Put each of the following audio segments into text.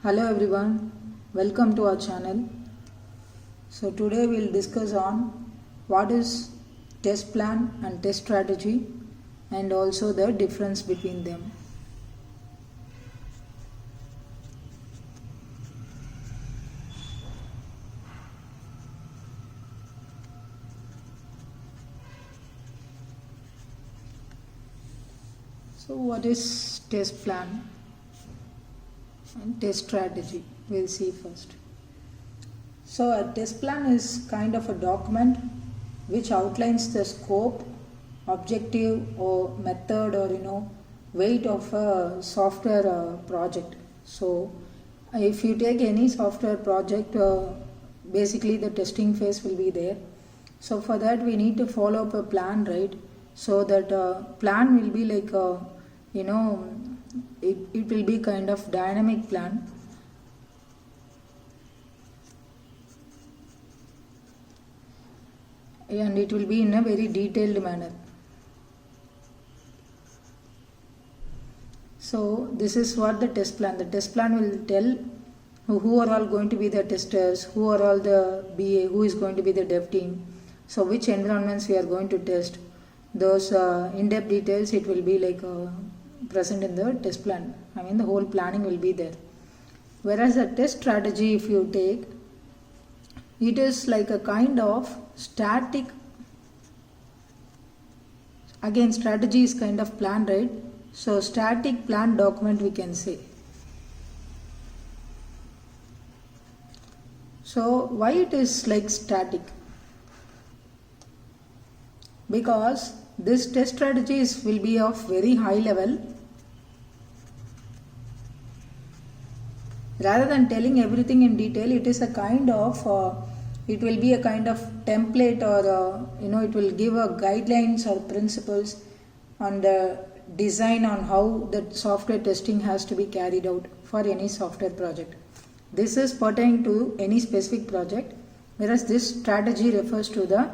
Hello everyone, welcome to our channel. So today we'll discuss on what is test plan and test strategy and also the difference between them. So what is test plan and test strategy? We'll see first. So a test plan is kind of a document which outlines the scope, objective or method or weight of a software project. So if you take any software project, basically the testing phase will be there. So for that we need to follow up a plan, right? So that plan will be like it will be kind of dynamic plan. And it will be in a very detailed manner. So this is what the test plan. The test plan will tell who are all going to be the testers, who are all the BA, who is going to be the dev team. So which environments we are going to test. Those in-depth details it will be like present in the test plan. The whole planning will be there. Whereas the test strategy, if you take, it is like a kind of static. Again, strategy is kind of plan, right? So static plan document we can say. So why it is like static? Because this test strategies will be of very high level. Rather than telling everything in detail, it is a kind of it will be a kind of template or it will give a guidelines or principles on the design on how the software testing has to be carried out for any software project. This is pertaining to any specific project, whereas this strategy refers to the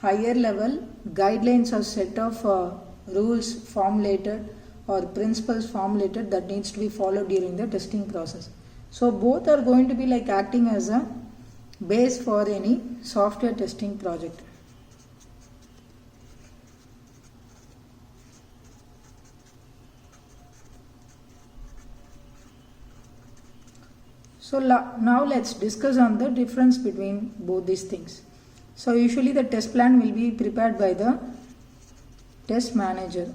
higher level guidelines or set of rules formulated or principles formulated that needs to be followed during the testing process. So both are going to be like acting as a base for any software testing project. So now let's discuss on the difference between both these things. So usually the test plan will be prepared by the test manager,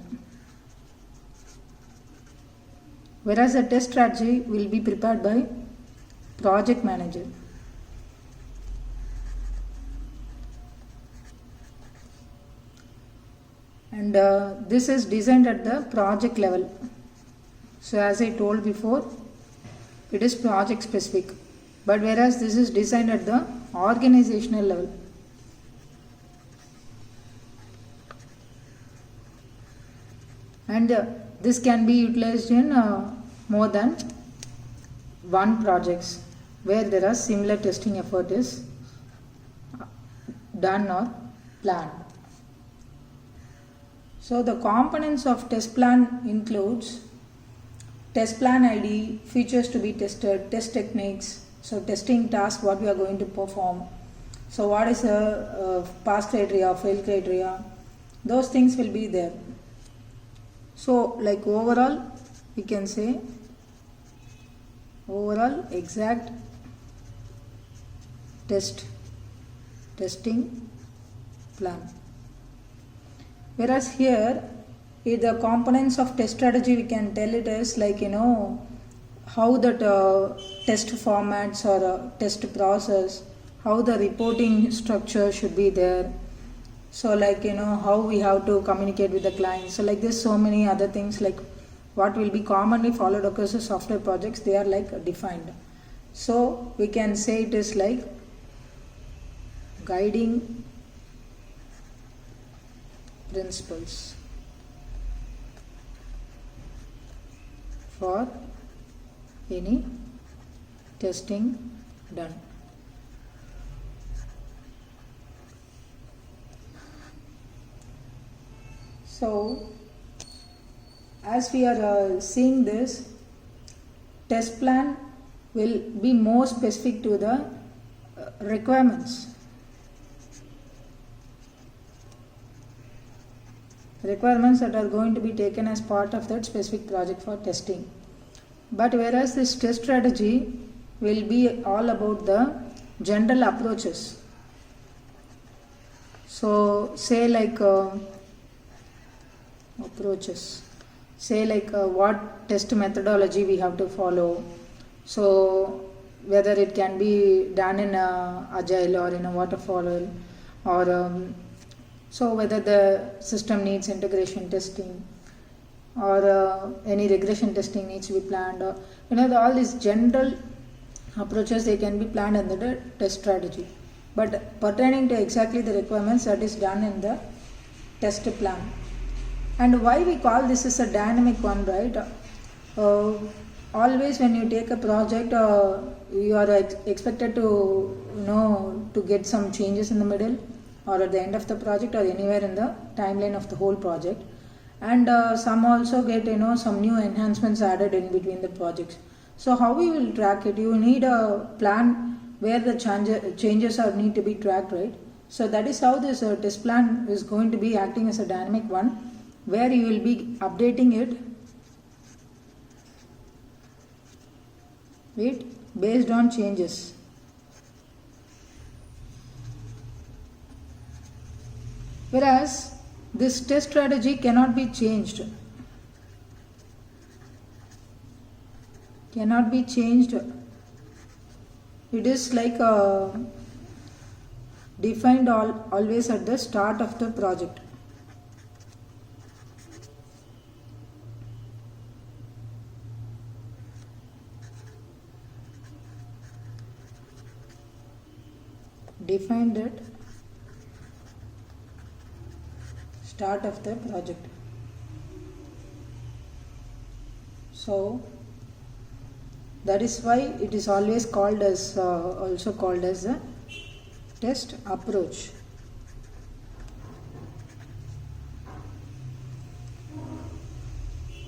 whereas the test strategy will be prepared by project manager. And this is designed at the project level. So as I told before, it is project specific, but whereas this is designed at the organizational level. And this can be utilized in more than one projects where there are similar testing effort is done or planned. So the components of test plan includes test plan ID, features to be tested, test techniques, so testing task what we are going to perform. So what is a pass criteria, fail criteria, those things will be there. So like overall we can say overall exact testing plan. Whereas here the components of test strategy we can tell it is like how that test formats or test process, how the reporting structure should be there. So like how we have to communicate with the client. So like this so many other things like what will be commonly followed across the software projects, they are like defined. So we can say it is like guiding principles for any testing done. So as we are seeing this test plan will be more specific to the requirements. Requirements that are going to be taken as part of that specific project for testing. But whereas this test strategy will be all about the general approaches. So say like what test methodology we have to follow. So whether it can be done in a agile or in a waterfall, or so whether the system needs integration testing, or any regression testing needs to be planned, or all these general approaches, they can be planned under the test strategy. But pertaining to exactly the requirements, that is done in the test plan. And why we call this as a dynamic one, right? Always when you take a project, you are expected to to get some changes in the middle or at the end of the project or anywhere in the timeline of the whole project. And some also get some new enhancements added in between the projects. So how we will track it? You need a plan where the changes are need to be tracked, right? So that is how this test plan is going to be acting as a dynamic one, where you will be updating it based on changes. Whereas this test strategy cannot be changed. It is like defined always at the start of the project. Defined at start of the project. So that is why it is always called as also called as a test approach.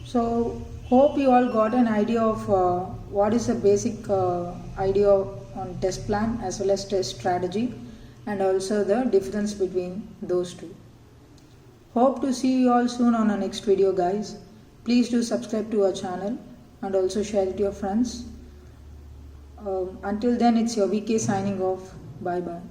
So hope you all got an idea of what is the basic idea on test plan as well as test strategy, and also the difference between those two. Hope to see you all soon on our next video, guys. Please do subscribe to our channel and also share it to your friends. Until then, it's your VK signing off. Bye bye.